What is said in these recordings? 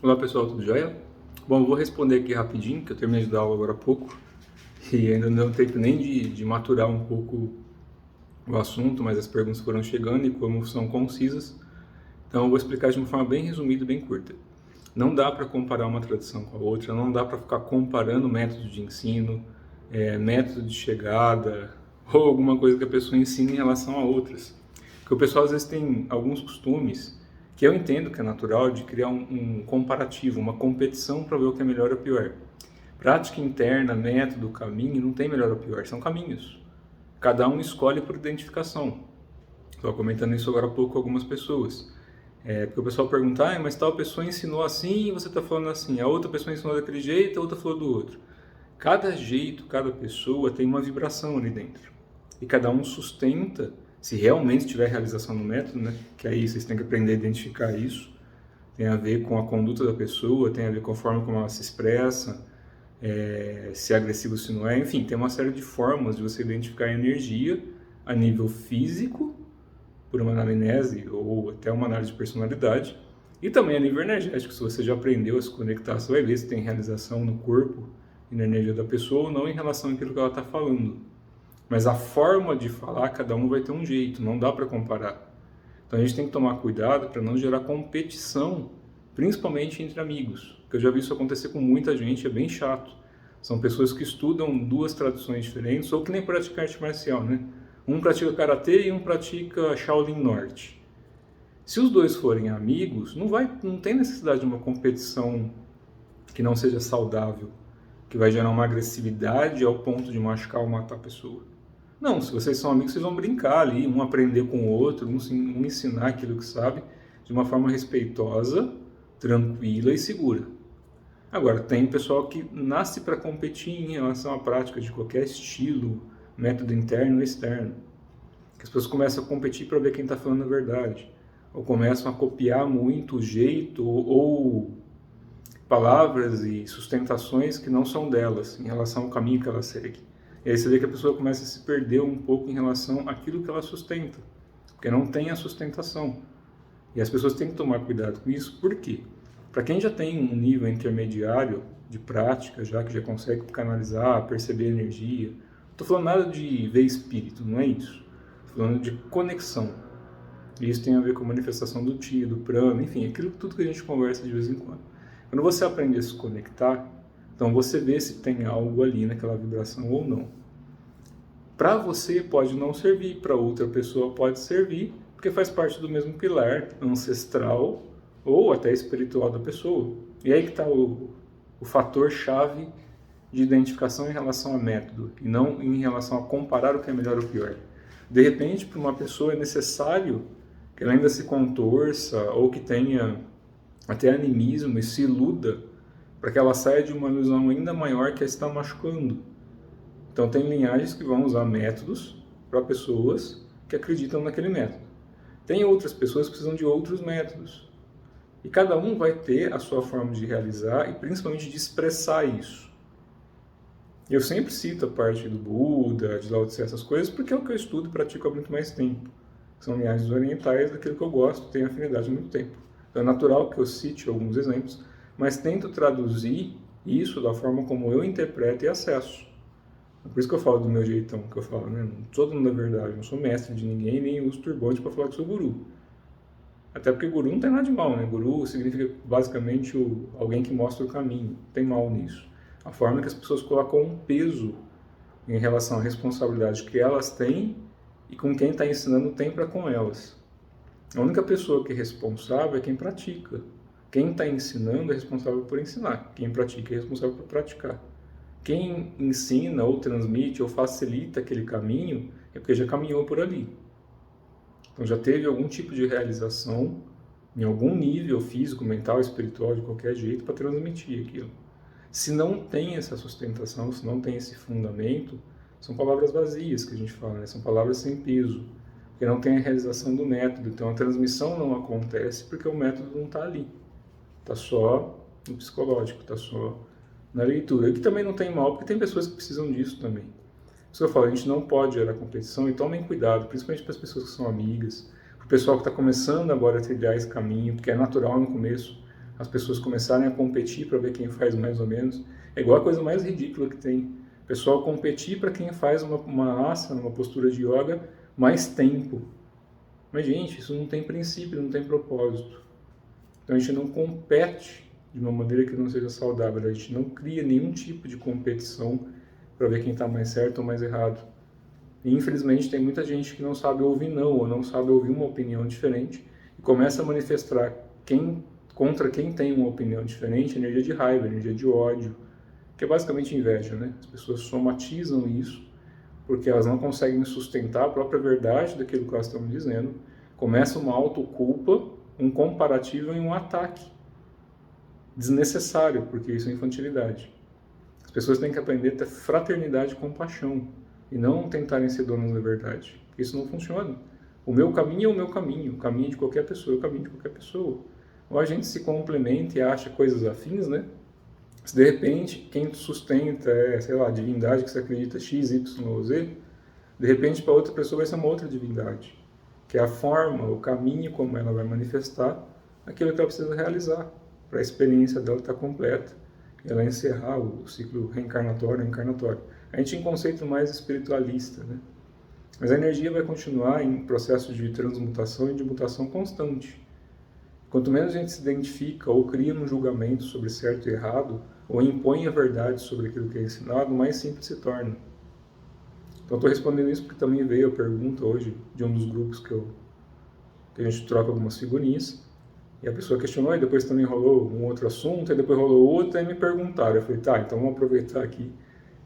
Olá pessoal, tudo jóia? Bom, eu vou responder aqui rapidinho, que eu terminei de dar aula agora há pouco e ainda não deu tempo nem de maturar um pouco o assunto, mas as perguntas foram chegando e como são concisas, então eu vou explicar de uma forma bem resumida e bem curta. Não dá para comparar uma tradição com a outra, não dá para ficar comparando métodos de ensino, método de chegada ou alguma coisa que a pessoa ensina em relação a outras. Porque o pessoal às vezes tem alguns costumes que eu entendo que é natural de criar um comparativo, uma competição para ver o que é melhor ou pior. Prática interna, método, caminho, não tem melhor ou pior, são caminhos. Cada um escolhe por identificação. Estou comentando isso agora há pouco com algumas pessoas. Porque o pessoal pergunta, mas tal pessoa ensinou assim e você está falando assim. A outra pessoa ensinou daquele jeito, a outra falou do outro. Cada jeito, cada pessoa tem uma vibração ali dentro. E cada um sustenta, se realmente tiver realização no método, né? Que aí vocês têm que aprender a identificar isso. Tem a ver com a conduta da pessoa, tem a ver com a forma como ela se expressa, se é agressivo, se não é. Enfim, tem uma série de formas de você identificar a energia a nível físico, por uma anamnese ou até uma análise de personalidade, e também a nível energético. Se você já aprendeu a se conectar, você vai ver se tem realização no corpo e na energia da pessoa ou não em relação àquilo que ela está falando. Mas a forma de falar, cada um vai ter um jeito, não dá para comparar. Então a gente tem que tomar cuidado para não gerar competição, principalmente entre amigos, porque eu já vi isso acontecer com muita gente, é bem chato. São pessoas que estudam duas tradições diferentes, ou que nem praticam arte marcial, né? Um pratica Karatê e um pratica Shaolin Norte. Se os dois forem amigos, não tem necessidade de uma competição que não seja saudável, que vai gerar uma agressividade ao ponto de machucar ou matar a pessoa. Não, se vocês são amigos, vocês vão brincar ali, um aprender com o outro, um ensinar aquilo que sabe, de uma forma respeitosa, tranquila e segura. Agora, tem pessoal que nasce para competir em relação à prática de qualquer estilo, método interno ou externo. Que as pessoas começam a competir para ver quem está falando a verdade. Ou começam a copiar muito o jeito ou palavras e sustentações que não são delas, em relação ao caminho que ela segue. E aí você vê que a pessoa começa a se perder um pouco em relação àquilo que ela sustenta, porque não tem a sustentação. E as pessoas têm que tomar cuidado com isso, por quê? Para quem já tem um nível intermediário de prática, já que já consegue canalizar, perceber energia, não estou falando nada de ver espírito, não é isso. Estou falando de conexão. E isso tem a ver com a manifestação do Ti, do prana, enfim, aquilo tudo que a gente conversa de vez em quando. Quando você aprende a se conectar, então você vê se tem algo ali naquela vibração ou não. Para você pode não servir, para outra pessoa pode servir, porque faz parte do mesmo pilar ancestral ou até espiritual da pessoa. E aí que está o fator-chave de identificação em relação a método, e não em relação a comparar o que é melhor ou pior. De repente, para uma pessoa é necessário que ela ainda se contorça ou que tenha até animismo e se iluda para que ela saia de uma ilusão ainda maior que a está machucando. Então tem linhagens que vão usar métodos para pessoas que acreditam naquele método. Tem outras pessoas que precisam de outros métodos. E cada um vai ter a sua forma de realizar e principalmente de expressar isso. Eu sempre cito a parte do Buda, de Lao Tse, essas coisas, porque é o que eu estudo e pratico há muito mais tempo. São linhagens orientais daquilo que eu gosto, tenho afinidade há muito tempo. Então é natural que eu cite alguns exemplos, mas tento traduzir isso da forma como eu interpreto e acesso. É por isso que eu falo do meu jeitão, que eu falo, né? Não sou dono da verdade, não sou mestre de ninguém, nem uso turbante para falar que sou guru. Até porque guru não tem nada de mal, né? Guru significa basicamente alguém que mostra o caminho, não tem mal nisso. A forma é que as pessoas colocam um peso em relação à responsabilidade que elas têm e com quem está ensinando tem para com elas. A única pessoa que é responsável é quem pratica. Quem está ensinando é responsável por ensinar. Quem pratica é responsável por praticar. Quem ensina ou transmite ou facilita aquele caminho é porque já caminhou por ali. Então já teve algum tipo de realização em algum nível físico, mental, espiritual, de qualquer jeito para transmitir aquilo. Se não tem essa sustentação, se não tem esse fundamento, são palavras vazias que a gente fala, né? São palavras sem peso, porque não tem a realização do método. Então a transmissão não acontece porque o método não está ali. Está só no psicológico, está só na leitura. E que também não tem mal, porque tem pessoas que precisam disso também. Por isso que eu falo, a gente não pode gerar competição, e tomem cuidado, principalmente para as pessoas que são amigas, para o pessoal que está começando agora a trilhar esse caminho, porque é natural no começo as pessoas começarem a competir para ver quem faz mais ou menos. É igual a coisa mais ridícula que tem. O pessoal competir para quem faz uma asana, uma postura de yoga, mais tempo. Mas, gente, isso não tem princípio, não tem propósito. Então, a gente não compete de uma maneira que não seja saudável. A gente não cria nenhum tipo de competição para ver quem está mais certo ou mais errado. E, infelizmente, tem muita gente que não sabe ouvir não, ou não sabe ouvir uma opinião diferente, e começa a manifestar contra quem tem uma opinião diferente, energia de raiva, energia de ódio, que é basicamente inveja, né? As pessoas somatizam isso, porque elas não conseguem sustentar a própria verdade daquilo que elas estão dizendo, começa uma autoculpa, um comparativo e um ataque desnecessário, porque isso é infantilidade. As pessoas têm que aprender a ter fraternidade e compaixão, e não tentarem ser donas da verdade. Isso não funciona. O meu caminho é o meu caminho, o caminho de qualquer pessoa é o caminho de qualquer pessoa. Ou a gente se complementa e acha coisas afins, né? Se de repente quem sustenta é, sei lá, a divindade que você acredita X, Y ou Z, de repente para outra pessoa vai ser uma outra divindade, que é a forma, o caminho como ela vai manifestar aquilo que ela precisa realizar, para a experiência dela estar completa, e ela encerrar o ciclo reencarnatório, encarnatório. A gente tem um conceito mais espiritualista, né? Mas a energia vai continuar em processo de transmutação e de mutação constante. Quanto menos a gente se identifica ou cria um julgamento sobre certo e errado, ou impõe a verdade sobre aquilo que é ensinado, mais simples se torna. Então estou respondendo isso porque também veio a pergunta hoje de um dos grupos que a gente troca algumas figurinhas, e a pessoa questionou, e depois também rolou um outro assunto, e depois rolou outro, e me perguntaram. Eu falei, tá, então vamos aproveitar aqui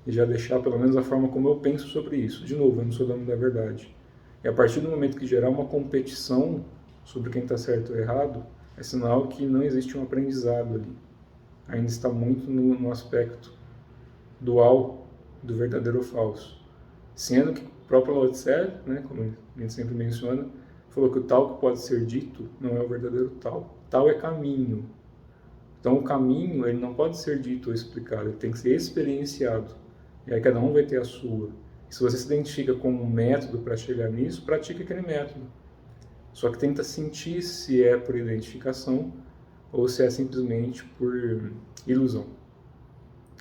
e já deixar pelo menos a forma como eu penso sobre isso. De novo, eu não sou dono da verdade. E a partir do momento que gerar uma competição sobre quem está certo ou errado, é sinal que não existe um aprendizado ali. Ainda está muito no aspecto dual do verdadeiro ou falso. Sendo que o próprio Lao Tse, né, como a gente sempre menciona, falou que o tal que pode ser dito não é o verdadeiro tal. Tal é caminho. Então o caminho ele não pode ser dito ou explicado, ele tem que ser experienciado. E aí cada um vai ter a sua. E se você se identifica com um método para chegar nisso, pratique aquele método. Só que tenta sentir se é por identificação ou se é simplesmente por ilusão.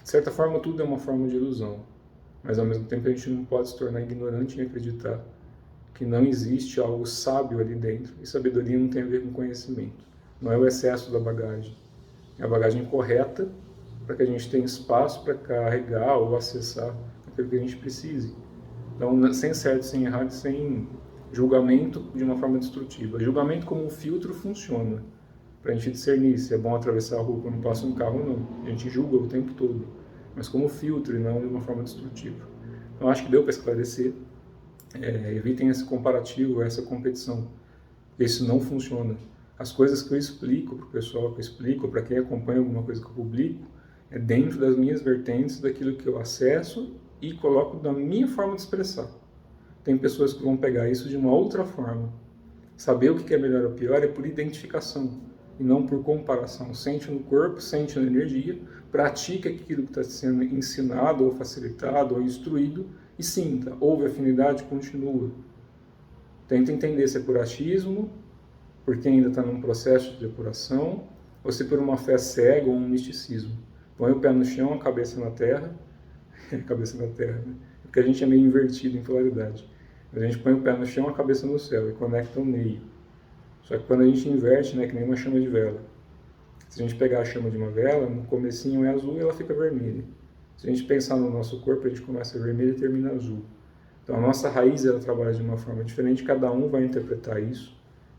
De certa forma, tudo é uma forma de ilusão. Mas ao mesmo tempo a gente não pode se tornar ignorante em acreditar que não existe algo sábio ali dentro. E sabedoria não tem a ver com conhecimento. Não é o excesso da bagagem. É a bagagem correta para que a gente tenha espaço para carregar ou acessar aquilo que a gente precise. Então, sem certo, sem errado, sem julgamento de uma forma destrutiva. Julgamento como um filtro funciona para a gente discernir se é bom atravessar a rua quando passa um carro ou não. A gente julga o tempo todo, mas como filtro e não de uma forma destrutiva. Então, acho que deu para esclarecer. Evitem esse comparativo, essa competição. Isso não funciona. As coisas que eu explico para o pessoal, que eu explico para quem acompanha alguma coisa que eu publico, é dentro das minhas vertentes, daquilo que eu acesso e coloco da minha forma de expressar. Tem pessoas que vão pegar isso de uma outra forma. Saber o que é melhor ou pior é por identificação e não por comparação. Sente no corpo, sente na energia, pratica aquilo que está sendo ensinado ou facilitado ou instruído e sinta. Houve afinidade, continua. Tenta entender se é por achismo, porque ainda está num processo de depuração, ou se por uma fé cega ou um misticismo. Põe o pé no chão, a cabeça na terra, cabeça na terra, né? Porque a gente é meio invertido em polaridade. A gente põe o pé no chão, a cabeça no céu e conecta o meio. Só que quando a gente inverte, né, que nem uma chama de vela. Se a gente pegar a chama de uma vela, no comecinho é azul e ela fica vermelha. Se a gente pensar no nosso corpo, a gente começa vermelho e termina azul. Então a nossa raiz ela trabalha de uma forma diferente, cada um vai interpretar isso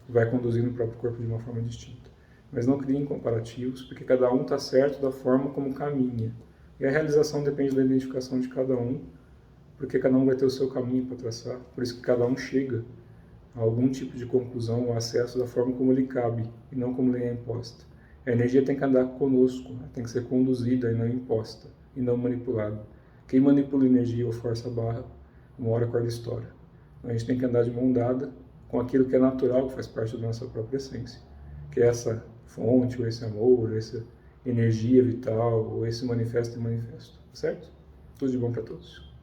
e vai conduzir no próprio corpo de uma forma distinta. Mas não criem comparativos, porque cada um está certo da forma como caminha. E a realização depende da identificação de cada um, porque cada um vai ter o seu caminho para traçar. Por isso que cada um chega a algum tipo de conclusão ou acesso da forma como lhe cabe, e não como lhe é imposta. A energia tem que andar conosco, né? Tem que ser conduzida e não imposta, e não manipulada. Quem manipula a energia ou força a barra, uma hora a corda estoura. Então a gente tem que andar de mão dada com aquilo que é natural, que faz parte da nossa própria essência, que é essa fonte, ou esse amor, ou essa energia vital, ou esse manifesto e manifesto. Certo? Tudo de bom para todos.